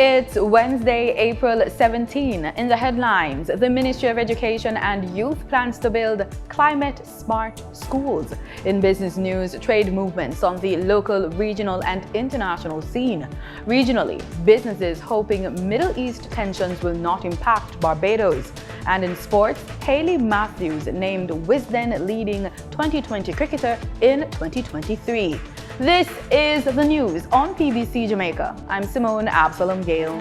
It's Wednesday, April 17. In the headlines, the Ministry of Education and Youth plans to build climate-smart schools. In business news, trade movements on the local, regional and international scene. Regionally, businesses hoping Middle East tensions will not impact Barbados. And in sports, Hayley Matthews named Wisden Leading T20 Cricketer in 2023. This is the news on PBC Jamaica. I'm Simone Absalom Gale.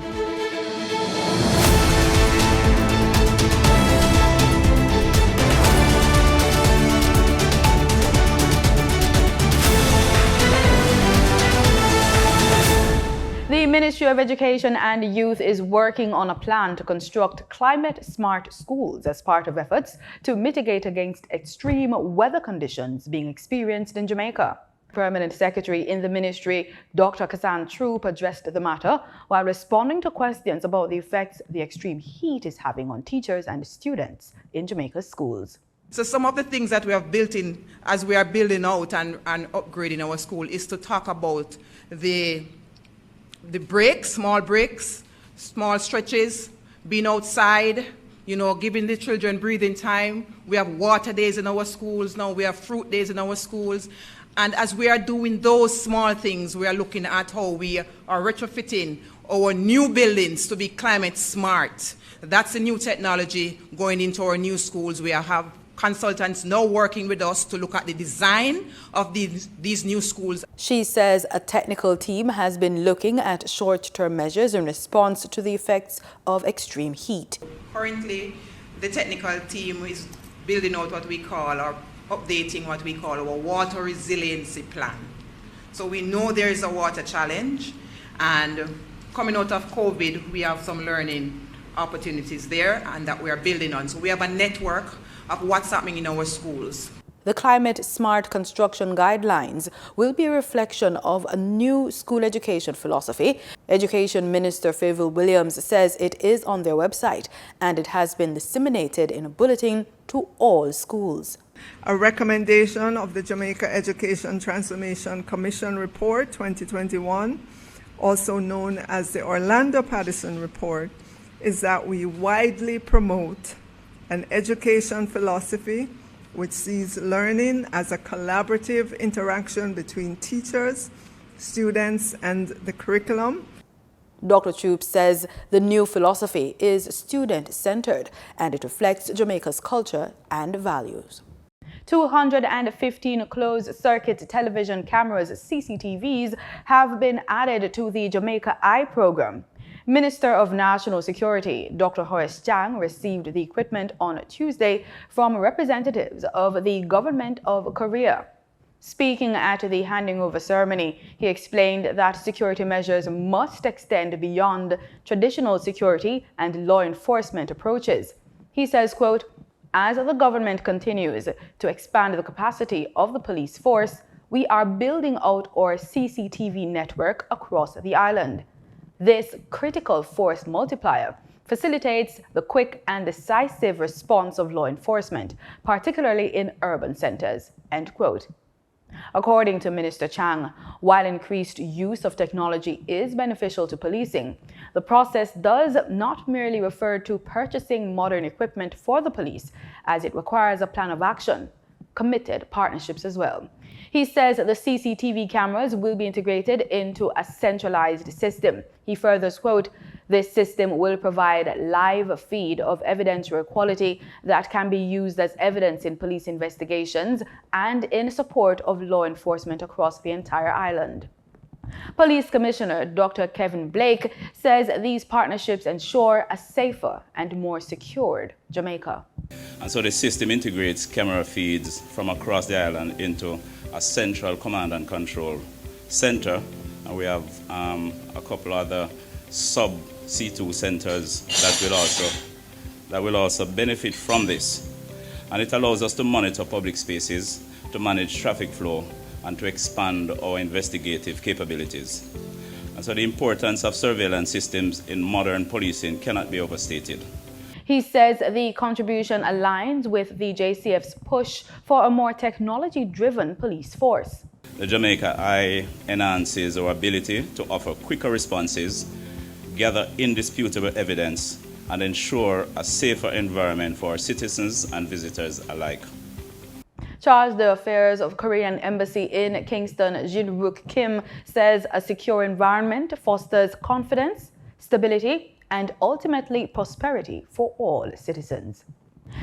The Ministry of Education and Youth is working on a plan to construct climate-smart schools as part of efforts to mitigate against extreme weather conditions being experienced in Jamaica. Permanent Secretary in the Ministry, Dr. Capt, addressed the matter while responding to questions about the effects the extreme heat is having on teachers and students in Jamaica's schools. So some of the things that we have built in as we are building out and upgrading our school is to talk about the breaks, small stretches, being outside, giving the children breathing time. We have water days in our schools now, we have fruit days in our schools. And as we are doing those small things, we are looking at how we are retrofitting our new buildings to be climate smart. That's a new technology going into our new schools. We have consultants now working with us to look at the design of these new schools. She says a technical team has been looking at short-term measures in response to the effects of extreme heat. Currently, the technical team is building out what we call or updating what we call our water resiliency plan. So we know there is a water challenge, and coming out of COVID, we have some learning opportunities there and that we are building on. So we have a network of what's happening in our schools. The Climate Smart Construction Guidelines will be a reflection of a new school education philosophy. Education Minister Favour Williams says it is on their website and it has been disseminated in a bulletin to all schools. A recommendation of the Jamaica Education Transformation Commission Report 2021, also known as the Orlando-Pattison Report, is that we widely promote an education philosophy which sees learning as a collaborative interaction between teachers, students, and the curriculum. Dr. Troop says the new philosophy is student-centered and it reflects Jamaica's culture and values. 215 closed-circuit television cameras, CCTVs, have been added to the Jamaica Eye program. Minister of National Security, Dr. Horace Chang, received the equipment on Tuesday from representatives of the Government of Korea. Speaking at the handing over ceremony, he explained that security measures must extend beyond traditional security and law enforcement approaches. He says, quote, "As the government continues to expand the capacity of the police force, we are building out our CCTV network across the island. This critical force multiplier facilitates the quick and decisive response of law enforcement, particularly in urban centers." End quote. According to Minister Chang, while increased use of technology is beneficial to policing, the process does not merely refer to purchasing modern equipment for the police, as it requires a plan of action, committed partnerships as well. He says the CCTV cameras will be integrated into a centralized system. He further quote, "This system will provide live feed of evidentiary quality that can be used as evidence in police investigations and in support of law enforcement across the entire island." Police Commissioner Dr. Kevin Blake says these partnerships ensure a safer and more secured Jamaica. And so the system integrates camera feeds from across the island into a central command and control center. And we have a couple other sub C2 centers that will also benefit from this. And it allows us to monitor public spaces, to manage traffic flow, and to expand our investigative capabilities. And so the importance of surveillance systems in modern policing cannot be overstated. He says the contribution aligns with the JCF's push for a more technology-driven police force. The Jamaica Eye enhances our ability to offer quicker responses gather indisputable evidence, and ensure a safer environment for our citizens and visitors alike. Charge d'Affaires of Korean Embassy in Kingston, Jin-Wook Kim, says a secure environment fosters confidence, stability, and ultimately prosperity for all citizens.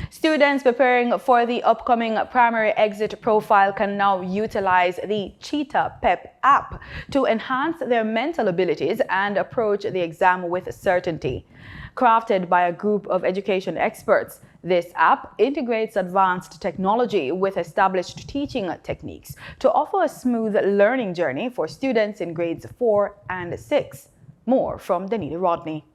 Students preparing for the upcoming primary exit profile can now utilize the Cheetah Pep app to enhance their mental abilities and approach the exam with certainty. Crafted by a group of education experts, this app integrates advanced technology with established teaching techniques to offer a smooth learning journey for students in grades 4 and 6. More from Danita Rodney.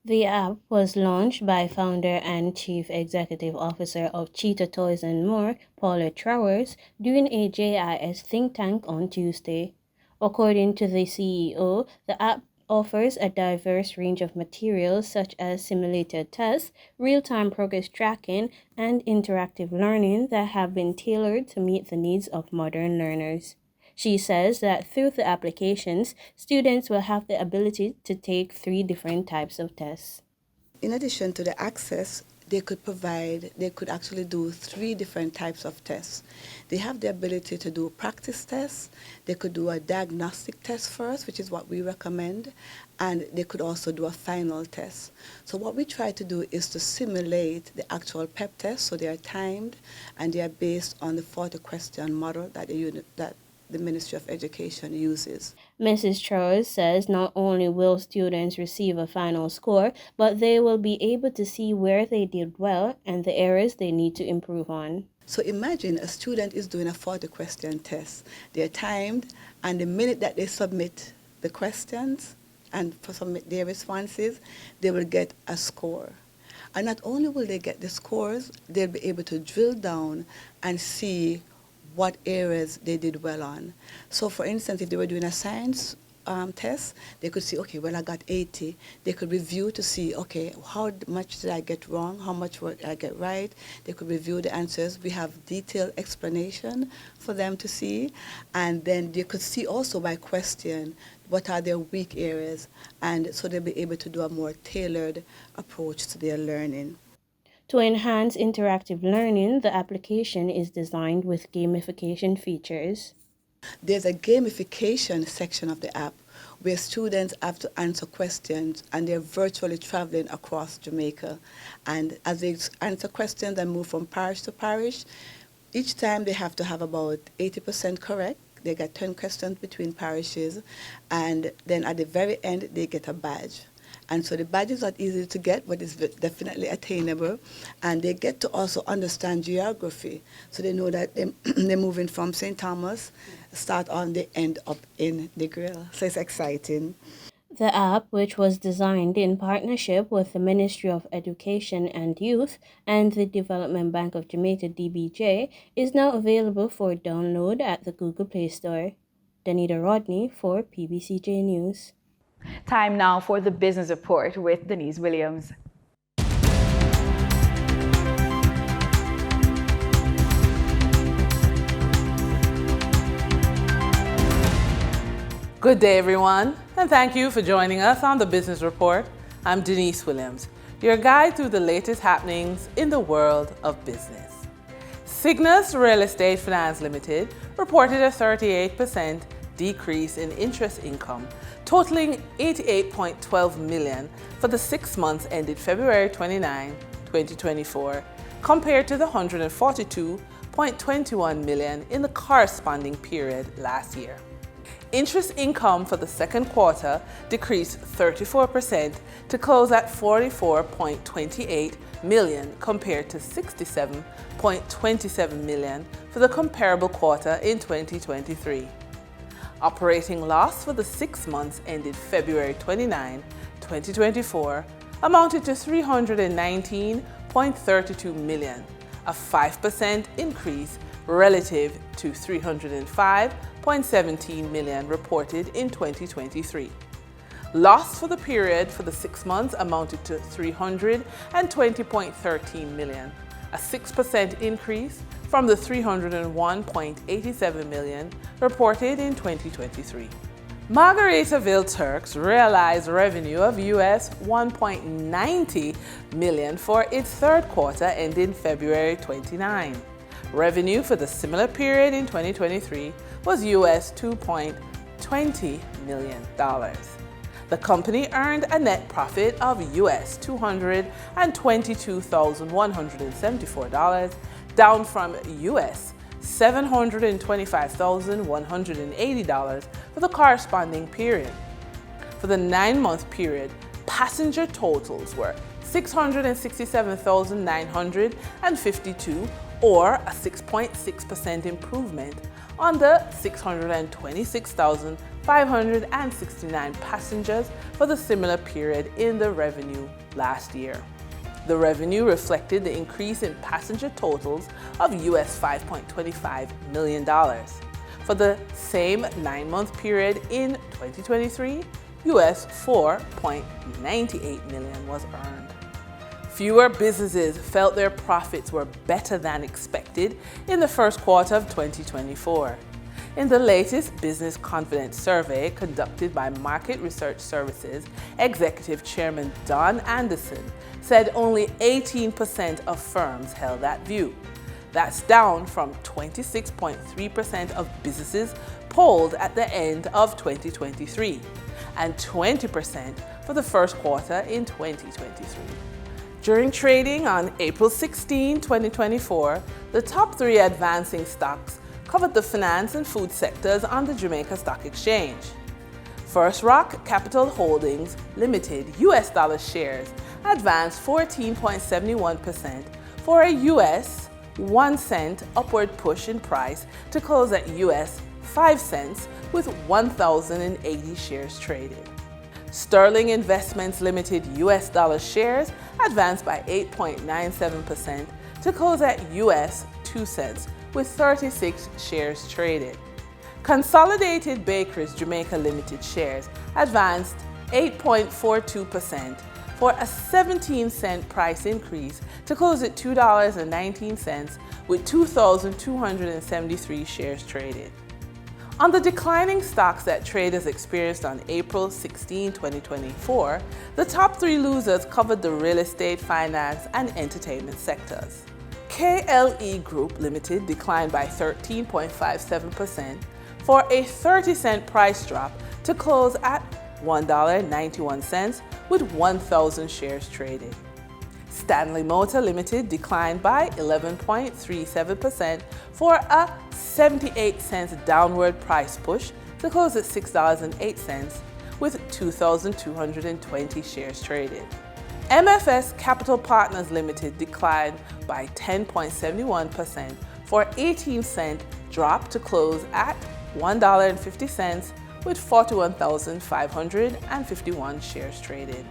The app was launched by founder and chief executive officer of Cheetah Toys and More, Paula Trowers, during a JIS think tank on Tuesday. According to the CEO, the app offers a diverse range of materials such as simulated tests, real-time progress tracking, and interactive learning that have been tailored to meet the needs of modern learners. She says that through the applications, students will have the ability to take 3 different types of tests. In addition to the access, they could actually do 3 different types of tests. They have the ability to do practice tests, they could do a diagnostic test first, which is what we recommend, and they could also do a final test. So what we try to do is to simulate the actual PEP test, so they are timed and they are based on the 40-question model that the Ministry of Education uses. Mrs. Trowers says not only will students receive a final score, but they will be able to see where they did well and the areas they need to improve on. So imagine a student is doing a 40-question test. They're timed, and the minute that they submit the questions and submit their responses, they will get a score. And not only will they get the scores, they'll be able to drill down and see what areas they did well on. So for instance, if they were doing a science test, they could see, okay, well, I got 80. They could review to see, okay, how much did I get wrong? How much did I get right? They could review the answers. We have detailed explanation for them to see. And then they could see also by question what are their weak areas. And so they'll be able to do a more tailored approach to their learning. To enhance interactive learning, the application is designed with gamification features. There's a gamification section of the app where students have to answer questions, and they're virtually traveling across Jamaica. And as they answer questions and move from parish to parish, each time they have to have about 80% correct. They get 10 questions between parishes, and then at the very end, they get a badge. And so the badge is not easy to get, but it's definitely attainable. And they get to also understand geography. So they know that they're moving from St. Thomas, start on, they end up in the Grill. So it's exciting. The app, which was designed in partnership with the Ministry of Education and Youth and the Development Bank of Jamaica, DBJ, is now available for download at the Google Play Store. Danita Rodney for PBCJ News. Time now for the Business Report with Denise Williams. Good day, everyone, and thank you for joining us on the Business Report. I'm Denise Williams, your guide through the latest happenings in the world of business. Cygnus Real Estate Finance Limited reported a 38% decrease in interest income, totaling $88.12 million for the 6 months ended February 29, 2024, compared to the $142.21 million in the corresponding period last year. Interest income for the second quarter decreased 34% to close at $44.28 million compared to $67.27 million for the comparable quarter in 2023. Operating loss for the 6 months ended February 29, 2024 amounted to $319.32 million, a 5% increase relative to $305.17 million reported in 2023. Loss for the period for the 6 months amounted to $320.13 million, a 6% increase from the $301.87 million reported in 2023. Margaritaville Turks realized revenue of US $1.90 million for its third quarter ending February 29. Revenue for the similar period in 2023 was US $2.20 million. The company earned a net profit of US $222,174, down from US $725,180 for the corresponding period. For the 9-month period, passenger totals were 667,952, or a 6.6% improvement on the 626,569 passengers for the similar period in the revenue last year. The revenue reflected the increase in passenger totals of US $5.25 million. For the same 9-month period in 2023, US $4.98 million was earned. Fewer businesses felt their profits were better than expected in the first quarter of 2024. In the latest Business Confidence Survey conducted by Market Research Services, Executive Chairman Don Anderson said only 18% of firms held that view. That's down from 26.3% of businesses polled at the end of 2023 and 20% for the first quarter in 2023. During trading on April 16, 2024, the top 3 advancing stocks covered the finance and food sectors on the Jamaica Stock Exchange. First Rock Capital Holdings Limited US dollar shares advanced 14.71% for a US 1 cent upward push in price to close at US 5 cents with 1,080 shares traded. Sterling Investments Limited US dollar shares advanced by 8.97% to close at US 2 cents with 36 shares traded. Consolidated Bakeries Jamaica Limited shares advanced 8.42% for a 17-cent price increase to close at $2.19 with 2,273 shares traded. On the declining stocks that traders experienced on April 16, 2024, the top 3 losers covered the real estate, finance, and entertainment sectors. KLE Group Limited declined by 13.57% for a 30-cent price drop to close at $1.91 with 1,000 shares traded. Stanley Motor Limited declined by 11.37% for a 78-cent downward price push to close at $6.08 with 2,220 shares traded. MFS Capital Partners Limited declined by 10.71% for an 18-cent drop to close at $1.50 with 41,551 shares traded.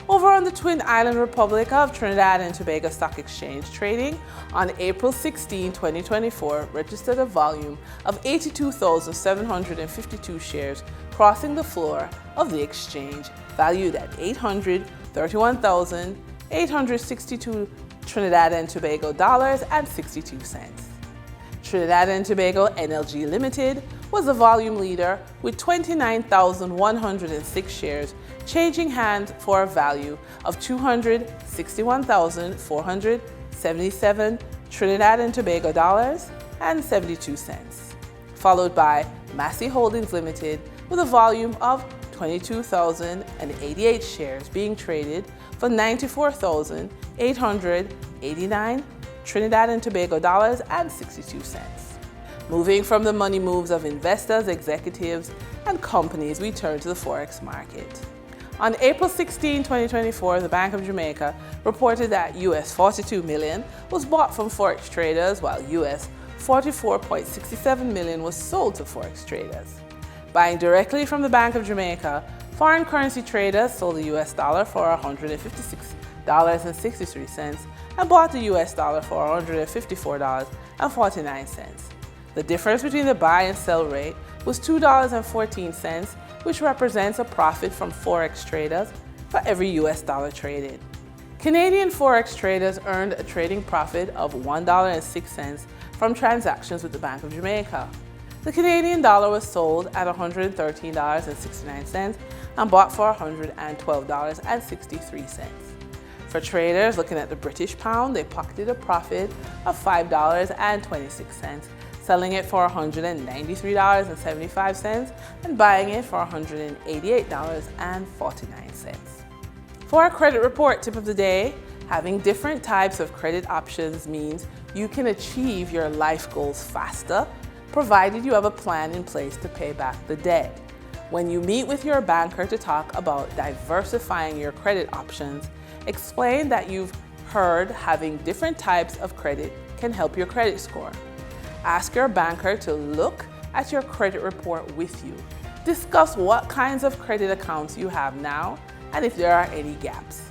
Over on the Twin Island Republic of Trinidad and Tobago Stock Exchange, trading on April 16, 2024 registered a volume of 82,752 shares crossing the floor of the exchange, valued at $831,862 Trinidad and Tobago dollars and 62 cents. Trinidad and Tobago NLG Limited was the volume leader with 29,106 shares changing hands for a value of 261,477 Trinidad and Tobago dollars and 72 cents, followed by Massey Holdings Limited with a volume of 22,088 shares being traded for 94,889 Trinidad and Tobago dollars and 62 cents. Moving from the money moves of investors, executives, and companies, we turn to the Forex market. On April 16, 2024, the Bank of Jamaica reported that US $42 million was bought from Forex traders, while US $44.67 million was sold to Forex traders. Buying directly from the Bank of Jamaica, foreign currency traders sold the US dollar for $156.63 and bought the US dollar for $154.49. The difference between the buy and sell rate was $2.14, which represents a profit from Forex traders for every US dollar traded. Canadian Forex traders earned a trading profit of $1.06 from transactions with the Bank of Jamaica. The Canadian dollar was sold at $113.69 and bought for $112.63. For traders looking at the British pound, they pocketed a profit of $5.26, selling it for $193.75 and buying it for $188.49. For our credit report tip of the day, having different types of credit options means you can achieve your life goals faster, provided you have a plan in place to pay back the debt. When you meet with your banker to talk about diversifying your credit options, explain that you've heard having different types of credit can help your credit score. Ask your banker to look at your credit report with you. Discuss what kinds of credit accounts you have now and if there are any gaps.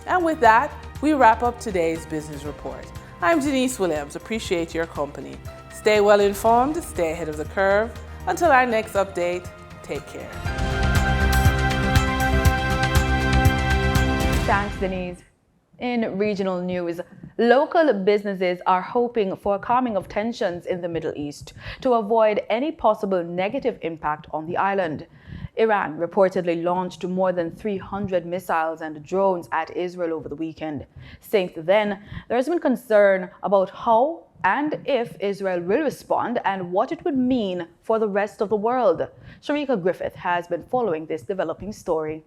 And with that, we wrap up today's business report. I'm Denise Williams. Appreciate your company. Stay well informed, stay ahead of the curve. Until our next update, take care. Thanks, Denise. In regional news, local businesses are hoping for a calming of tensions in the Middle East to avoid any possible negative impact on the island. Iran reportedly launched more than 300 missiles and drones at Israel over the weekend. Since then, there has been concern about how and if Israel will respond and what it would mean for the rest of the world. Sharika Griffith has been following this developing story.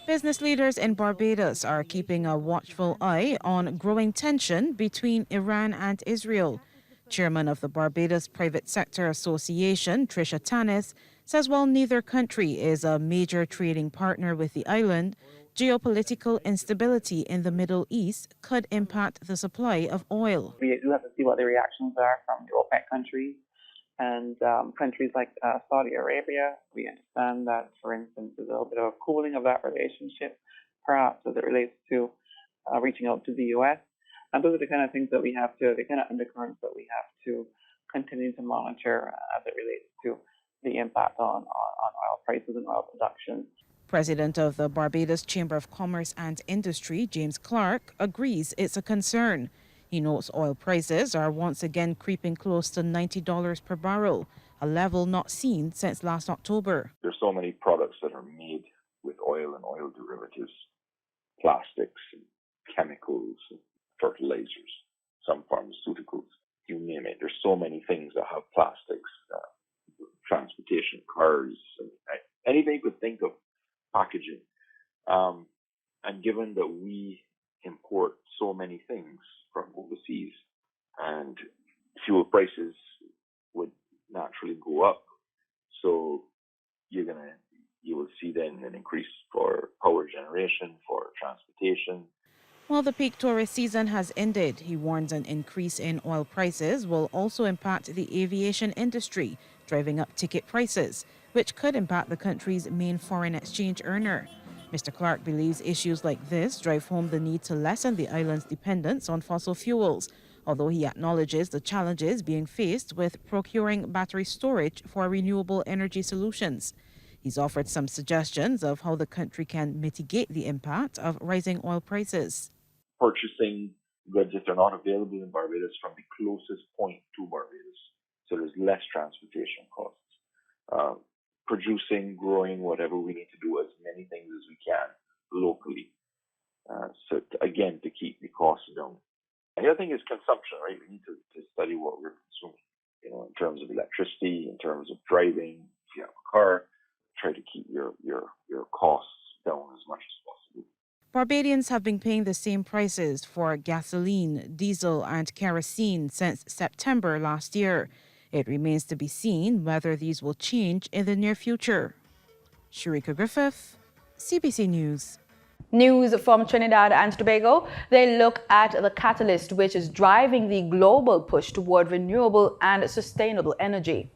Business leaders in Barbados are keeping a watchful eye on growing tension between Iran and Israel. Chairman of the Barbados Private Sector Association, Tricia Tanis, says while neither country is a major trading partner with the island, geopolitical instability in the Middle East could impact the supply of oil. We do have to see what the reactions are from the OPEC countries and countries like Saudi Arabia. We understand that, for instance, there's a little bit of a cooling of that relationship, perhaps as it relates to reaching out to the U.S. And those are the kind of things that we have to, the kind of undercurrents that we have to continue to monitor as it relates to the impact on oil prices and oil production. President of the Barbados Chamber of Commerce and Industry, James Clark, agrees it's a concern. He notes oil prices are once again creeping close to $90 per barrel, a level not seen since last October. There's so many products that are made with oil and oil derivatives, plastics, and chemicals, and fertilizers, some pharmaceuticals, you name it. There's so many things that have plastics, transportation, cars, anything you could think of, packaging. And given that we import so many things from overseas and fuel prices would naturally go up, so you will see then an increase for power generation, for transportation. While the peak tourist season has ended, he warns an increase in oil prices will also impact the aviation industry, driving up ticket prices, which could impact the country's main foreign exchange earner. Mr. Clark believes issues like this drive home the need to lessen the island's dependence on fossil fuels, although he acknowledges the challenges being faced with procuring battery storage for renewable energy solutions. He's offered some suggestions of how the country can mitigate the impact of rising oil prices. Purchasing goods if they're not available in Barbados from the closest point to Barbados, so there's less transportation costs. Producing, growing, whatever we need to do, as many things as we can locally. Again, to keep the costs down. And the other thing is consumption, right? We need to study what we're consuming, in terms of electricity, in terms of driving. If you have a car, try to keep your costs down as much as possible. Barbadians have been paying the same prices for gasoline, diesel, and kerosene since September last year. It remains to be seen whether these will change in the near future. Sharika Griffith, CBC News. News from Trinidad and Tobago. They look at the catalyst which is driving the global push toward renewable and sustainable energy.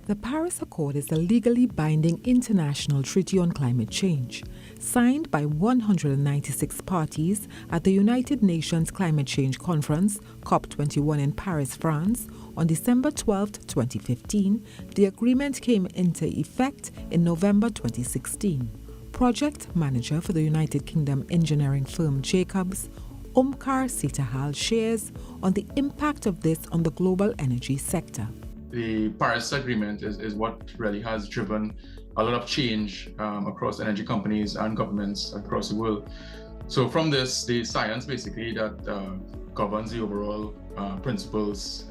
The Paris Accord is a legally binding international treaty on climate change, signed by 196 parties at the United Nations Climate Change Conference, COP21 in Paris, France, on December 12, 2015. The agreement came into effect in November 2016. Project manager for the United Kingdom engineering firm Jacobs, Omkar Sitahal shares on the impact of this on the global energy sector. The Paris Agreement is what really has driven a lot of change across energy companies and governments across the world. So from this, the science basically that governs the overall principles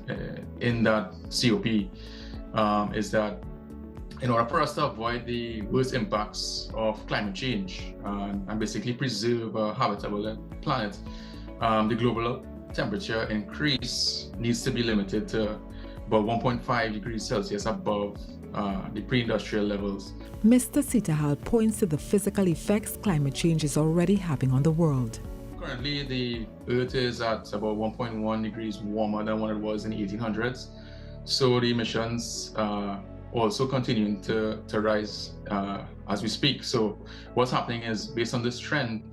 in that COP is that in order for us to avoid the worst impacts of climate change and basically preserve a habitable planet, the global temperature increase needs to be limited to about 1.5 degrees Celsius above the pre-industrial levels. Mr. Sitahal points to the physical effects climate change is already having on the world. Currently, the Earth is at about 1.1 degrees warmer than what it was in the 1800s. So the emissions also continuing to rise as we speak. So what's happening is, based on this trend,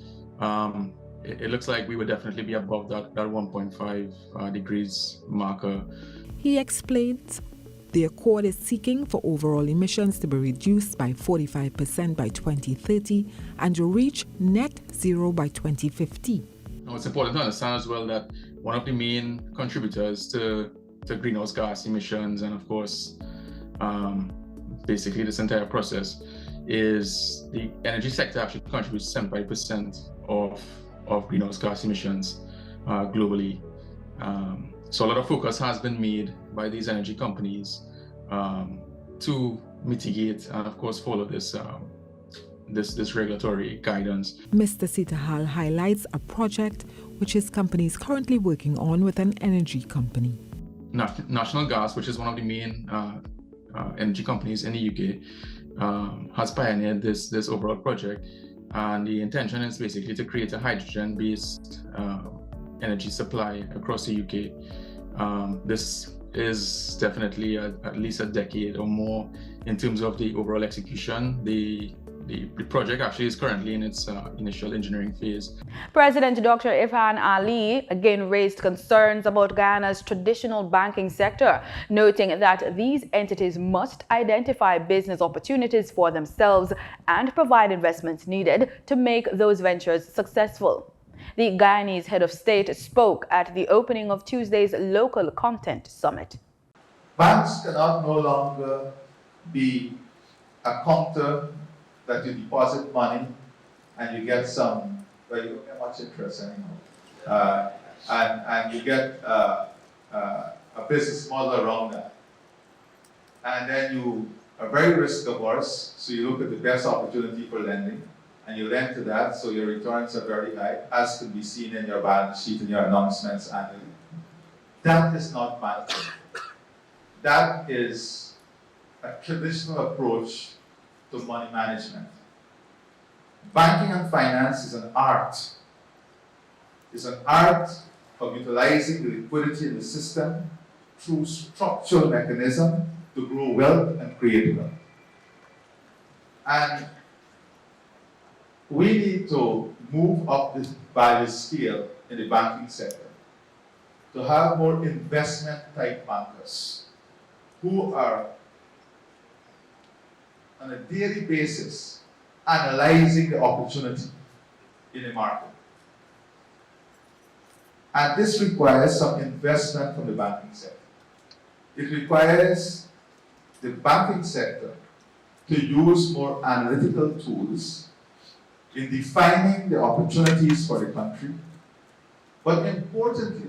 it looks like we would definitely be above that 1.5 degrees marker. He explains the accord is seeking for overall emissions to be reduced by 45% by 2030 and to reach net zero by 2050. Now, it's important to understand as well that one of the main contributors to greenhouse gas emissions and, of course, basically this entire process is the energy sector actually contributes 75% of greenhouse gas emissions globally. So a lot of focus has been made by these energy companies to mitigate and, of course, follow this regulatory guidance. Mr. Sitahal highlights a project which his company is currently working on with an energy company. National Gas, which is one of the main energy companies in the UK, has pioneered this overall project, and the intention is basically to create a hydrogen-based energy supply across the UK. This is definitely at least a decade or more in terms of the overall execution. The project actually is currently in its initial engineering phase. President Dr. Irfan Ali again raised concerns about Guyana's traditional banking sector, noting that these entities must identify business opportunities for themselves and provide investments needed to make those ventures successful. The Guyanese head of state spoke at the opening of Tuesday's Local Content Summit. Banks cannot no longer be a counter that you deposit money and you get some, well, you don't get much interest anyhow. And you get a business model around that. And then you are very risk averse, so you look at the best opportunity for lending and you lend to that, so your returns are very high, as can be seen in your balance sheet and your announcements annually. That is not banking. That is a traditional approach to money management. Banking and finance is an art. It's an art of utilizing the liquidity in the system through structural mechanism to grow wealth and create wealth. And we need to move up this value scale in the banking sector to have more investment type bankers who are on a daily basis analyzing the opportunity in the market. And this requires some investment from the banking sector. It requires the banking sector to use more analytical tools in defining the opportunities for the country, but importantly,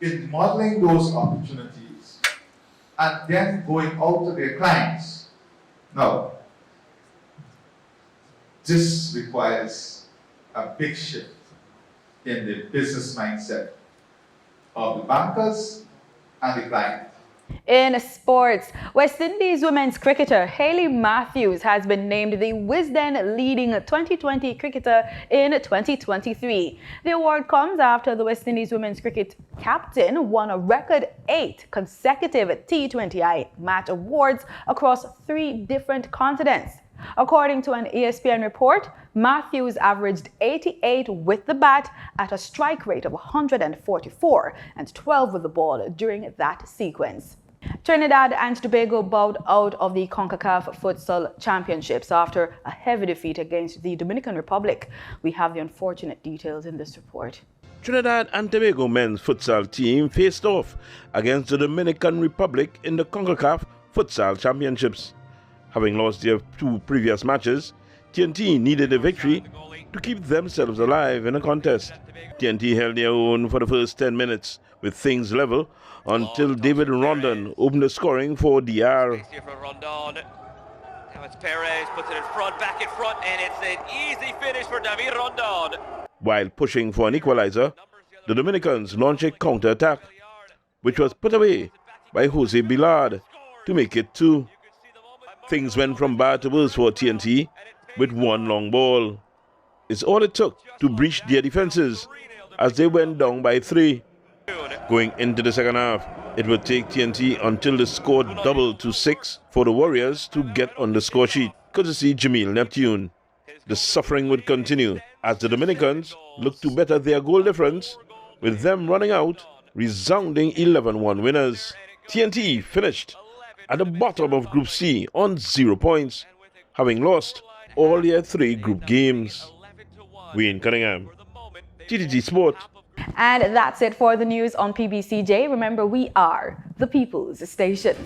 in modeling those opportunities and then going out to their clients. Now, this requires a big shift in the business mindset of the bankers and the client. In sports, West Indies women's cricketer Hayley Matthews has been named the Wisden Leading T20 Cricketer in 2023. The award comes after the West Indies women's cricket captain won a record 8 consecutive T20I match awards across 3 different continents. According to an ESPN report, Matthews averaged 88 with the bat at a strike rate of 144 and 12 with the ball during that sequence. Trinidad and Tobago bowed out of the CONCACAF Futsal Championships after a heavy defeat against the Dominican Republic. We have the unfortunate details in this report. Trinidad and Tobago men's futsal team faced off against the Dominican Republic in the CONCACAF Futsal Championships. Having lost their 2 previous matches, TNT needed a victory to keep themselves alive in the contest. TNT held their own for the first 10 minutes with things level until David Rondon opened the scoring for DR. Now it's Perez, puts it in front, back in front, and it's an easy finish for David Rondon. While pushing for an equalizer, the Dominicans launched a counter-attack, which was put away by Jose Billard to make it 2. Things went from bad to worse for TNT with 1 long ball. It's all it took to breach their defenses as they went down by 3. Going into the second half, it would take TNT until the score doubled to 6 for the Warriors to get on the score sheet, courtesy Jamil Neptune. The suffering would continue as the Dominicans looked to better their goal difference, with them running out resounding 11-1 winners. TNT finished at the bottom of Group C on 0 points, having lost all their 3 group games. Wayne Cunningham, TTT Sport. And that's it for the news on PBCJ. Remember, we are the People's Station.